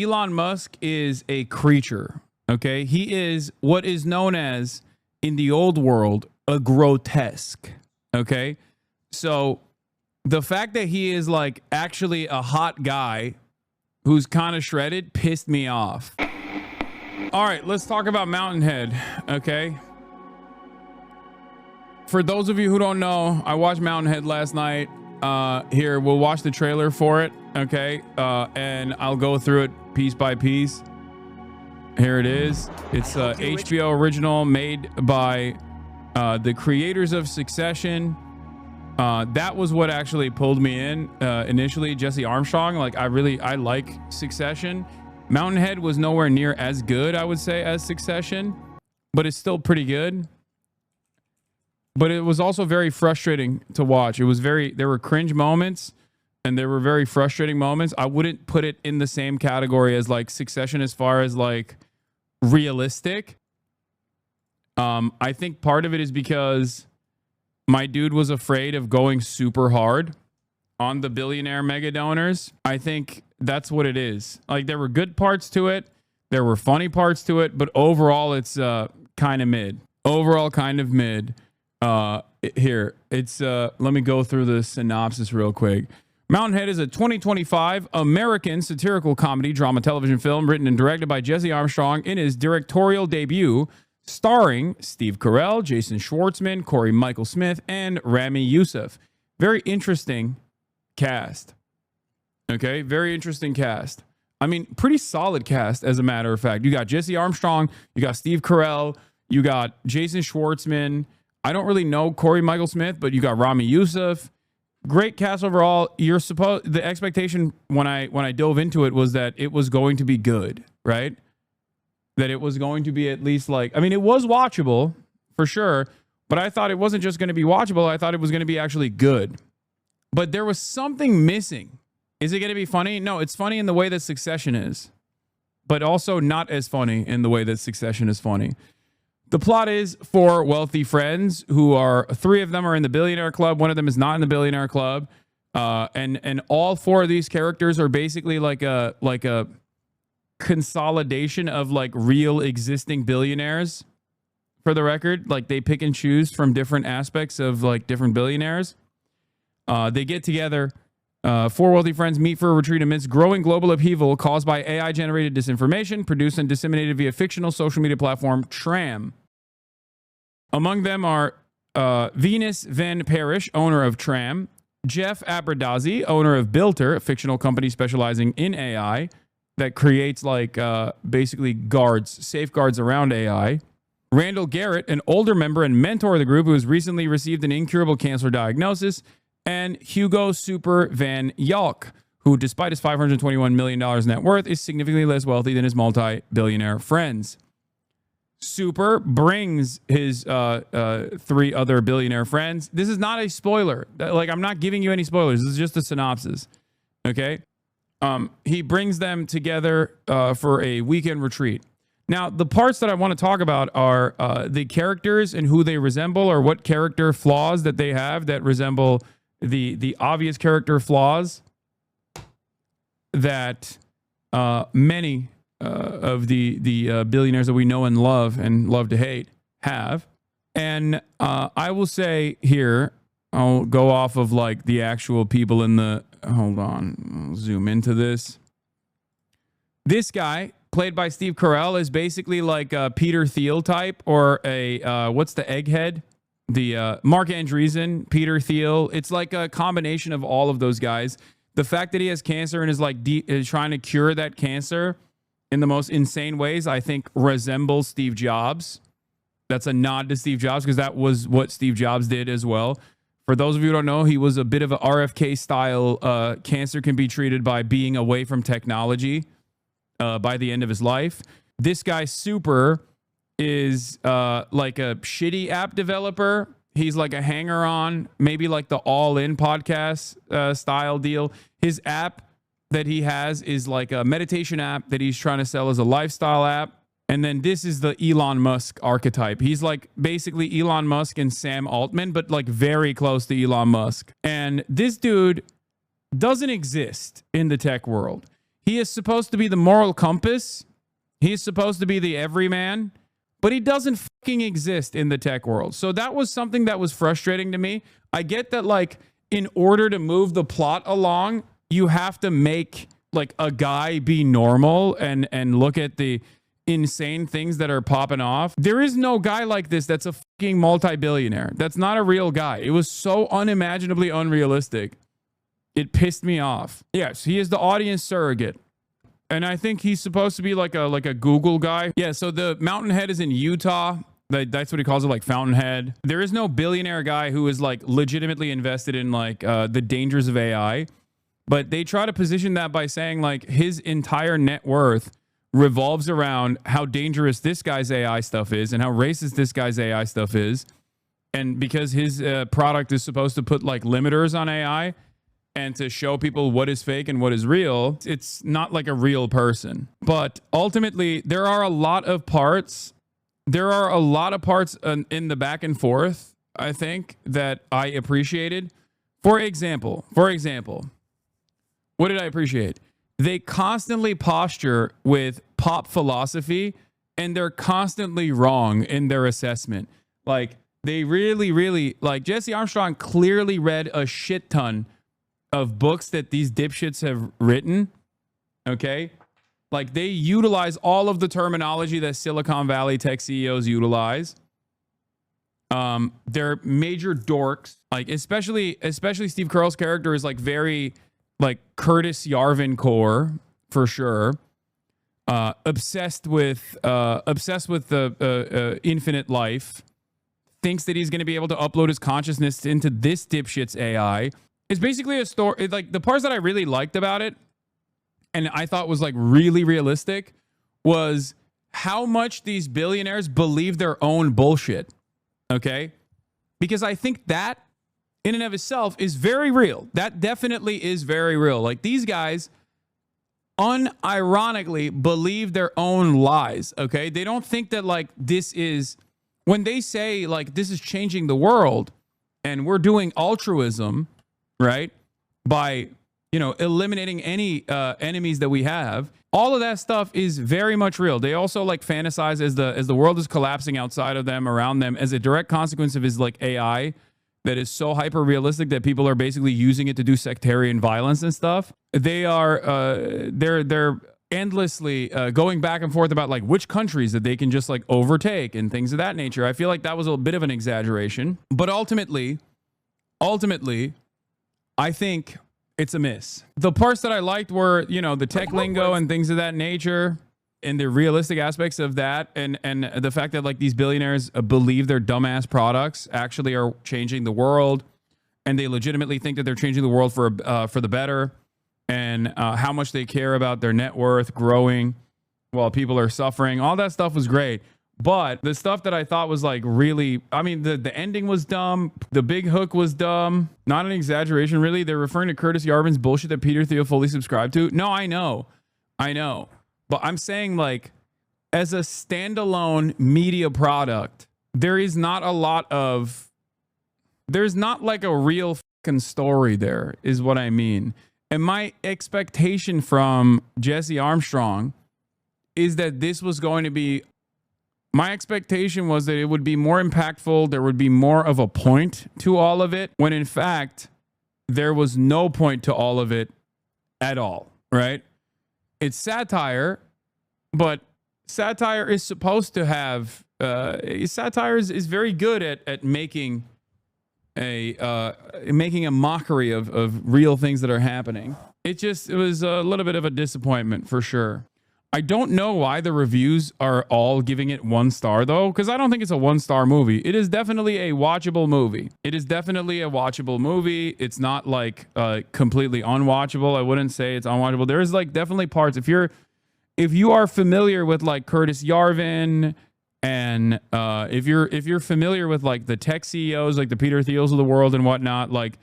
Elon Musk is a creature, okay? He is what is known as, in the old world, a grotesque, okay? So the fact that he is like actually a hot guy who's kind of shredded pissed me off. All right, let's talk about Mountainhead, okay? For those of you who don't know, I watched Mountainhead last night. Here, we'll watch the trailer for it, okay? And I'll go through it piece by piece. Here it is. It's a HBO original made by the creators of Succession. That was what actually pulled me in initially. Jesse Armstrong, like I like Succession. Mountainhead was nowhere near as good, I would say, as Succession, but it's still pretty good. But it was also very frustrating to watch. There were cringe moments and there were very frustrating moments. I wouldn't put it in the same category as like Succession as far as like realistic. I think part of it is because my dude was afraid of going super hard on the billionaire mega donors. I think that's what it is. Like there were good parts to it. There were funny parts to it, but overall it's kind of mid. Overall kind of mid. Here, it's let me go through the synopsis real quick. Mountainhead is a 2025 American satirical comedy drama television film written and directed by Jesse Armstrong in his directorial debut, starring Steve Carell, Jason Schwartzman, Corey Michael Smith, and Rami Youssef. Very interesting cast. Okay, very interesting cast. I mean, pretty solid cast, as a matter of fact. You got Jesse Armstrong, you got Steve Carell, you got Jason Schwartzman. I don't really know Corey Michael Smith, but you got Rami Youssef. Great cast overall. The expectation when I dove into it was that it was going to be good, right? That it was going to be at least like, I mean, it was watchable for sure, but I thought it wasn't just going to be watchable. I thought it was going to be actually good. But there was something missing. Is it going to be funny? No, it's funny in the way that Succession is, but also not as funny in the way that Succession is funny. The plot is four wealthy friends who are, three of them are in the billionaire club. One of them is not in the billionaire club. And all four of these characters are basically like a consolidation of like real existing billionaires, for the record. Like they pick and choose from different aspects of like different billionaires. They get together. Four wealthy friends meet for a retreat amidst growing global upheaval caused by AI-generated disinformation produced and disseminated via fictional social media platform Tram. Among them are Venus Van Parish, owner of Tram, Jeff Aberdazzi, owner of Builter, a fictional company specializing in AI that creates like basically safeguards around AI, Randall Garrett, an older member and mentor of the group who has recently received an incurable cancer diagnosis, and Hugo Super Van Yalk, who, despite his $521 million net worth, is significantly less wealthy than his multi-billionaire friends. Super brings his three other billionaire friends. This is not a spoiler. Like, I'm not giving you any spoilers. This is just a synopsis. Okay? He brings them together for a weekend retreat. Now, the parts that I want to talk about are the characters and who they resemble, or what character flaws that they have that resemble the obvious character flaws that many of the billionaires that we know and love to hate have. And I will say here, I'll go off of like the actual people in the, hold on, I'll zoom into this. This guy, played by Steve Carell, is basically like a Peter Thiel type, or a, what's the egghead? The Mark Andreessen, Peter Thiel. It's like a combination of all of those guys. The fact that he has cancer and is like is trying to cure that cancer in the most insane ways, I think resembles Steve Jobs. That's a nod to Steve Jobs, because that was what Steve Jobs did as well. For those of you who don't know, he was a bit of an RFK style. Cancer can be treated by being away from technology by the end of his life. This guy, Super, is like a shitty app developer. He's like a hanger-on, maybe like the All-In podcast style deal. His app that he has is like a meditation app that he's trying to sell as a lifestyle app. And then this is the Elon Musk archetype. He's like basically Elon Musk and Sam Altman, but like very close to Elon Musk. And this dude doesn't exist in the tech world. He is supposed to be the moral compass. He is supposed to be the everyman, but he doesn't fucking exist in the tech world. So that was something that was frustrating to me. I get that, like, in order to move the plot along, you have to make like a guy be normal and look at the insane things that are popping off. There is no guy like this that's a fucking multi-billionaire. That's not a real guy. It was so unimaginably unrealistic. It pissed me off. Yes, he is the audience surrogate. And I think he's supposed to be like a Google guy. Yeah, so the Mountainhead is in Utah. That's what he calls it, like Fountainhead. There is no billionaire guy who is like legitimately invested in like the dangers of AI. But they try to position that by saying like his entire net worth revolves around how dangerous this guy's AI stuff is and how racist this guy's AI stuff is. And because his product is supposed to put like limiters on AI and to show people what is fake and what is real, it's not like a real person. But ultimately, there are a lot of parts. There are a lot of parts in the back and forth, I think, that I appreciated. For example, what did I appreciate? They constantly posture with pop philosophy, and they're constantly wrong in their assessment. Like, they really, like, Jesse Armstrong clearly read a shit ton of books that these dipshits have written, okay? Like, they utilize all of the terminology that Silicon Valley tech CEOs utilize. They're major dorks. Like, especially Steve Carell's character is like very like Curtis Yarvin core for sure. Obsessed with the infinite life. Thinks that he's going to be able to upload his consciousness into this dipshit's AI. It's basically a story. Like, the parts that I really liked about it, and I thought was like really realistic, was how much these billionaires believe their own bullshit. Okay? Because I think that in and of itself is very real. That definitely is very real. Like, these guys unironically believe their own lies. Okay? They don't think that like this is, when they say like this is changing the world and we're doing altruism, right? By, you know, eliminating any enemies that we have. All of that stuff is very much real. They also like fantasize as the world is collapsing outside of them, around them, as a direct consequence of his like AI that is so hyper realistic that people are basically using it to do sectarian violence and stuff. They are they're endlessly going back and forth about like which countries that they can just like overtake and things of that nature. I feel like that was a bit of an exaggeration, but ultimately, I think it's a miss. The parts that I liked were, you know, the tech lingo and things of that nature, and the realistic aspects of that, and the fact that like these billionaires believe their dumbass products actually are changing the world, and they legitimately think that they're changing the world for the better, and how much they care about their net worth growing while people are suffering. All that stuff was great. But the stuff that I thought was like really, I mean, the ending was dumb. The big hook was dumb. Not an exaggeration, really. They're referring to Curtis Yarvin's bullshit that Peter Thiel fully subscribed to. No, I know. But I'm saying, like, as a standalone media product, there's not like a real fucking story there, is what I mean. And my expectation from Jesse Armstrong is that this was going to be, my expectation was that it would be more impactful. There would be more of a point to all of it, when in fact, there was no point to all of it at all, right? It's satire, but satire is supposed to have, satire is very good at making a mockery of real things that are happening. It was a little bit of a disappointment for sure. I don't know why the reviews are all giving it 1 star though, because I don't think it's a 1-star movie. It is definitely a watchable movie. It's not like completely unwatchable. I wouldn't say it's unwatchable. There's like definitely parts. If you are familiar with like Curtis Yarvin, and if you're familiar with like the tech CEOs, like the Peter Thiels of the world and whatnot, like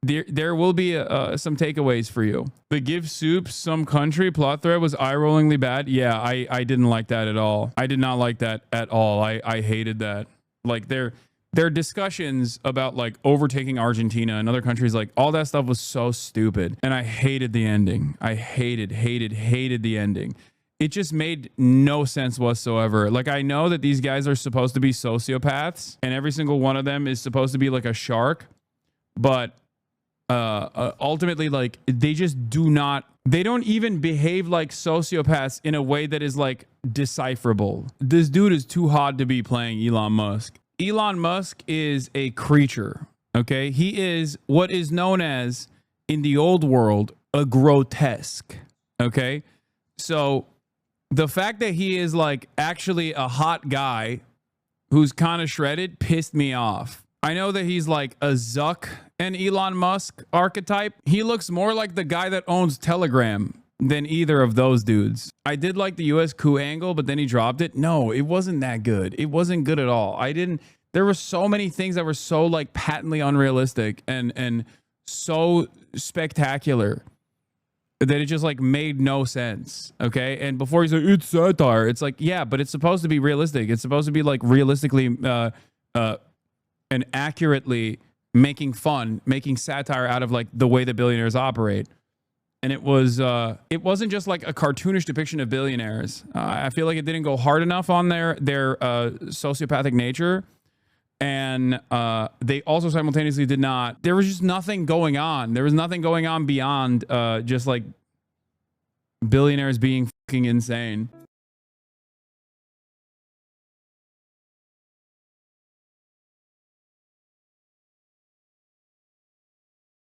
there will be some takeaways for you. The give soup some country plot thread was eye-rollingly bad. Yeah, I didn't like that at all. I did not like that at all. I hated that. Like their discussions about like overtaking Argentina and other countries, like all that stuff was so stupid. And I hated the ending. I hated the ending. It just made no sense whatsoever. Like, I know that these guys are supposed to be sociopaths and every single one of them is supposed to be like a shark, but ultimately, like, they just they don't even behave like sociopaths in a way that is like decipherable. This dude is too hot to be playing Elon Musk. Elon Musk is a creature, okay? He is what is known as, in the old world, a grotesque, okay? So the fact that he is like actually a hot guy who's kind of shredded pissed me off. I know that he's like a Zuck and Elon Musk archetype. He looks more like the guy that owns Telegram than either of those dudes. I did like the US coup angle, but then he dropped it. No, it wasn't that good. It wasn't good at all. There were so many things that were so like patently unrealistic and so spectacular that it just like made no sense. Okay. And before he's like, it's satire. It's like, yeah, but it's supposed to be realistic. It's supposed to be like realistically and accurately making satire out of like the way that billionaires operate. And it wasn't just like a cartoonish depiction of billionaires. I feel like it didn't go hard enough on their sociopathic nature. And they also simultaneously did not. There was just nothing going on. There was nothing going on beyond just like billionaires being fucking insane.